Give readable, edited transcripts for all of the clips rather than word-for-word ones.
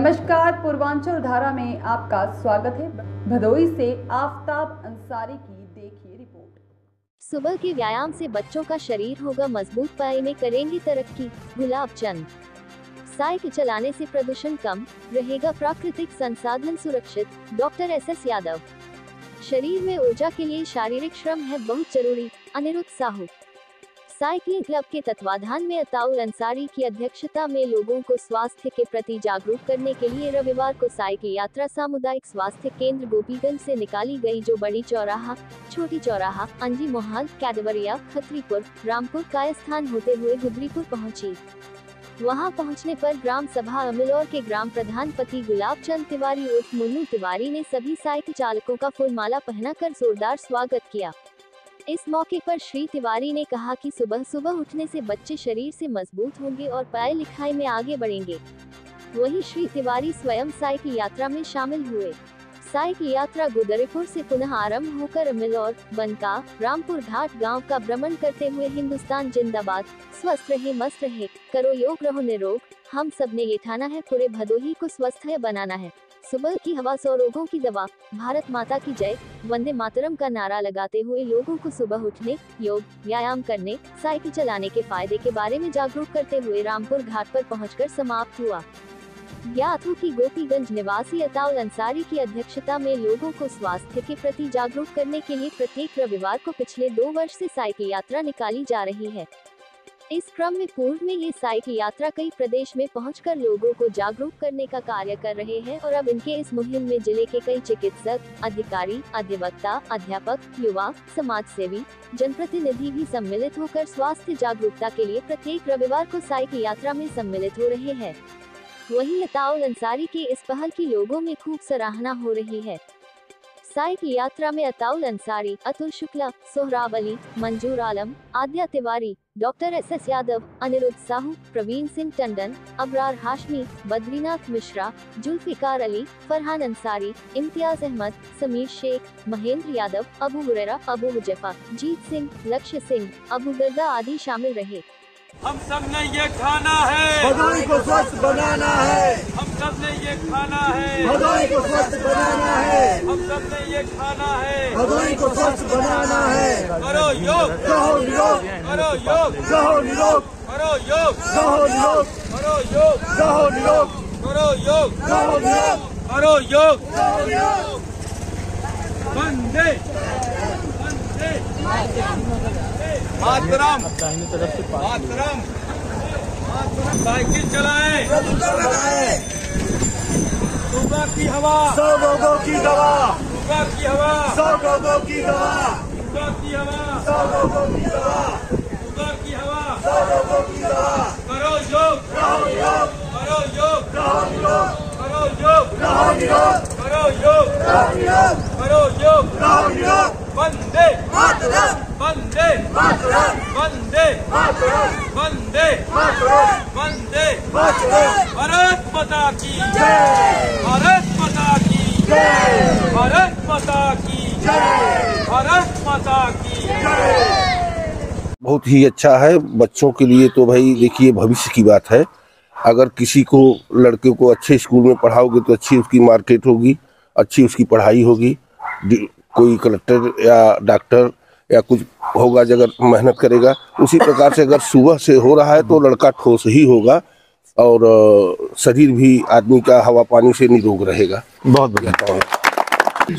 नमस्कार, पूर्वांचल धारा में आपका स्वागत है। भदोई से आफ्ताब अंसारी की देखिए रिपोर्ट। सुबह के व्यायाम से बच्चों का शरीर होगा मजबूत, पाए में करेंगे तरक्की। गुलाब चंद। साइकिल चलाने से प्रदूषण कम रहेगा, प्राकृतिक संसाधन सुरक्षित। Doctor SS Yadav. शरीर में ऊर्जा के लिए शारीरिक श्रम है बहुत जरूरी। अनिरुद्ध साहू। साइकिलिंग क्लब के तत्वाधान में अताउल अंसारी की अध्यक्षता में लोगों को स्वास्थ्य के प्रति जागरूक करने के लिए रविवार को साइकिल यात्रा सामुदायिक स्वास्थ्य केंद्र गोपीगंज से निकाली गई, जो बड़ी चौराहा, छोटी चौराहा, अंजी मोहल, कैदवरिया, खत्रीपुर, रामपुर कायस्थान होते हुए गुदरीपुर पहुंची। वहां पहुंचने पर ग्राम सभा अमलौर के ग्राम प्रधान पति गुलाब चंद तिवारी उर्फ मुन्नू तिवारी ने सभी साइकिल चालकों का फूलमाला पहनाकर जोरदार स्वागत किया। इस मौके पर श्री तिवारी ने कहा कि सुबह सुबह उठने से बच्चे शरीर से मजबूत होंगे और पढ़ाई लिखाई में आगे बढ़ेंगे। वहीं श्री तिवारी स्वयं साइकिल यात्रा में शामिल हुए। साइकिल यात्रा गुदरीपुर से पुनः आरंभ होकर अमलौर, बनका, रामपुर घाट गांव का भ्रमण करते हुए हिंदुस्तान जिंदाबाद, स्वस्थ रहे मस्त रहे, करो योग रहो निरोग, हम सब ने ये ठाना है, पूरे भदोही को स्वस्थ बनाना है। सुबह की हवा 100 रोगों की दवा, भारत माता की जय, वंदे मातरम का नारा लगाते हुए लोगों को सुबह उठने, योग, व्यायाम करने, साइकिल चलाने के फायदे के बारे में जागरूक करते हुए रामपुर घाट पर पहुंचकर समाप्त हुआ। ज्ञात हो कि गोपीगंज निवासी अताउल अंसारी की अध्यक्षता में लोगों को स्वास्थ्य के प्रति जागरूक करने के लिए प्रत्येक रविवार को पिछले 2 वर्ष से साइकिल यात्रा निकाली जा रही है। इस क्रम में पूर्व में ये साइकिल यात्रा कई प्रदेश में पहुंचकर लोगों को जागरूक करने का कार्य कर रहे हैं और अब इनके इस मुहिम में जिले के कई चिकित्सक, अधिकारी, अधिवक्ता, अध्यापक, युवा, समाज सेवी, जनप्रतिनिधि भी सम्मिलित होकर स्वास्थ्य जागरूकता के लिए प्रत्येक रविवार को साइकिल यात्रा में सम्मिलित हो रहे हैं। वहीं अताउल अंसारी के इस पहल की लोगों में खूब सराहना हो रही है। साइकिल यात्रा में अताउल अंसारी, अतुल शुक्ला, सोहराब अली, मंजूर आलम, आद्या तिवारी, डॉक्टर SS यादव, अनिरुद्ध साहू, प्रवीण सिंह टंडन, अबरार हाशमी, बद्रीनाथ मिश्रा, जुल्फिकार अली, फरहान अंसारी, इम्तियाज अहमद, समीर शेख, महेंद्र यादव, अबू हुरैरा, अबू हुजैफा, जीत सिंह, लक्ष्य सिंह, अबू गर्दा आदि शामिल रहे। हम सब ने ये खाना है, भदोही को स्वस्थ बनाना है। हम सब ने ये खाना है, भदोही को स्वस्थ बनाना है। हम सब ने ये खाना है, भदोही को स्वस्थ बनाना है। करो योग, रहो निरोग, करो योग, रहो निरोग, करो योग, रहो निरोग, करो योग, रहो निरोग, करो योग, रहो निरोग, करो योग। रहो निरोग। वंदे मातरम, मातरम, साइकिल चलाएं, सुबह की हवा 100 लोगों की दवा, सुबह की हवा 100 लोगों की दवा, सुबह की हवा 100 लोगों की दवा, सुबह की हवा 100 लोगों की दवा। करो योग, रहो निरोग, करो योग, रहो निरोग, करो योग, रहो निरोग, करो योग, रहो निरोग, करो योग। रहो निरोग। वंदे मातरम, वंदे मातरम, वंदे मातरम, वंदे मातरम, वंदे मातरम। भारत माता की जय, भारत माता की जय, भारत माता की जय, भारत माता की जय। बहुत ही अच्छा है बच्चों के लिए। तो भाई देखिए, भविष्य की बात है। अगर किसी को, लड़के को अच्छे स्कूल में पढ़ाओगे तो अच्छी उसकी मार्केट होगी, अच्छी उसकी पढ़ाई होगी, कोई कलेक्टर या डॉक्टर या कुछ होगा अगर मेहनत करेगा। उसी प्रकार से अगर सुबह से हो रहा है तो लड़का ठोस ही होगा और शरीर भी आदमी का हवा पानी से निरोग रहेगा। बहुत बढ़िया।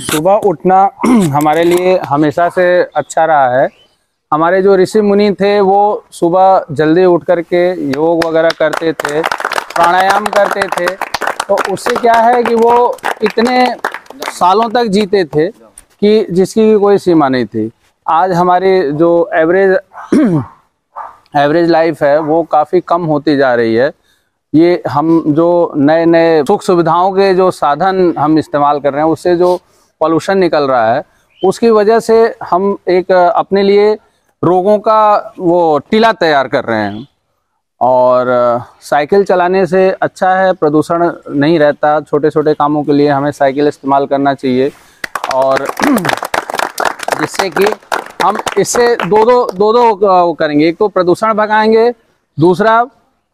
सुबह उठना हमारे लिए हमेशा से अच्छा रहा है। हमारे जो ऋषि मुनि थे वो सुबह जल्दी उठ करके योग वगैरह करते थे, प्राणायाम करते थे, तो उससे क्या है कि वो इतने सालों तक जीते थे कि जिसकी कोई सीमा नहीं थी। आज हमारी जो एवरेज लाइफ है वो काफ़ी कम होती जा रही है। ये हम जो नए नए सुख सुविधाओं के जो साधन हम इस्तेमाल कर रहे हैं, उससे जो पॉल्यूशन निकल रहा है, उसकी वजह से हम एक अपने लिए रोगों का वो टीला तैयार कर रहे हैं। और साइकिल चलाने से अच्छा है, प्रदूषण नहीं रहता। छोटे छोटे कामों के लिए हमें साइकिल इस्तेमाल करना चाहिए, और जिससे कि हम इससे दो करेंगे। एक तो प्रदूषण भगाएंगे, दूसरा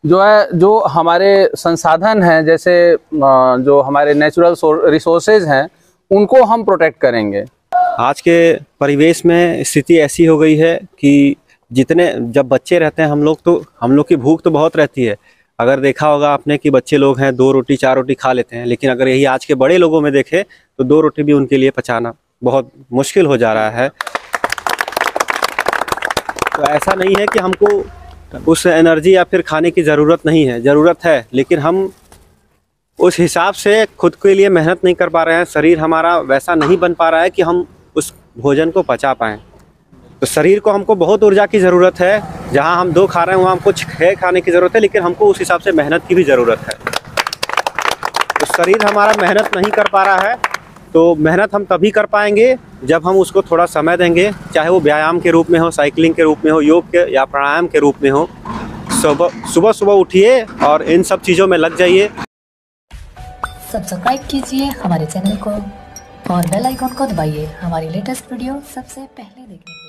जो है, जो हमारे संसाधन हैं, जैसे जो हमारे नेचुरल रिसोर्सेज हैं, उनको हम प्रोटेक्ट करेंगे। आज के परिवेश में स्थिति ऐसी हो गई है कि जितने जब बच्चे रहते हैं हम लोग की भूख तो बहुत रहती है। अगर देखा होगा आपने कि बच्चे लोग हैं 2 रोटी 4 रोटी खा लेते हैं, लेकिन अगर यही आज के बड़े लोगों में देखें तो 2 रोटी भी उनके लिए पचाना बहुत मुश्किल हो जा रहा है। तो ऐसा नहीं है कि हमको उस एनर्जी या फिर खाने की ज़रूरत नहीं है, ज़रूरत है, लेकिन हम उस हिसाब से खुद के लिए मेहनत नहीं कर पा रहे हैं। शरीर हमारा वैसा नहीं बन पा रहा है कि हम उस भोजन को पचा पाएँ। तो शरीर को हमको बहुत ऊर्जा की ज़रूरत है। जहाँ हम 2 खा रहे हैं वहाँ हमको 6 खाने की ज़रूरत है, लेकिन हमको उस हिसाब से मेहनत की भी ज़रूरत है। तो शरीर हमारा मेहनत नहीं कर पा रहा है, तो मेहनत हम तभी कर पाएंगे जब हम उसको थोड़ा समय देंगे, चाहे वो व्यायाम के रूप में हो, साइकिलिंग के रूप में हो, योग के या प्राणायाम के रूप में हो। सुबह उठिए और इन सब चीज़ों में लग जाइए। सब्सक्राइब कीजिए हमारे चैनल को और बेल आइकॉन को दबाइए हमारी लेटेस्ट वीडियो सबसे पहले देखने के लिए।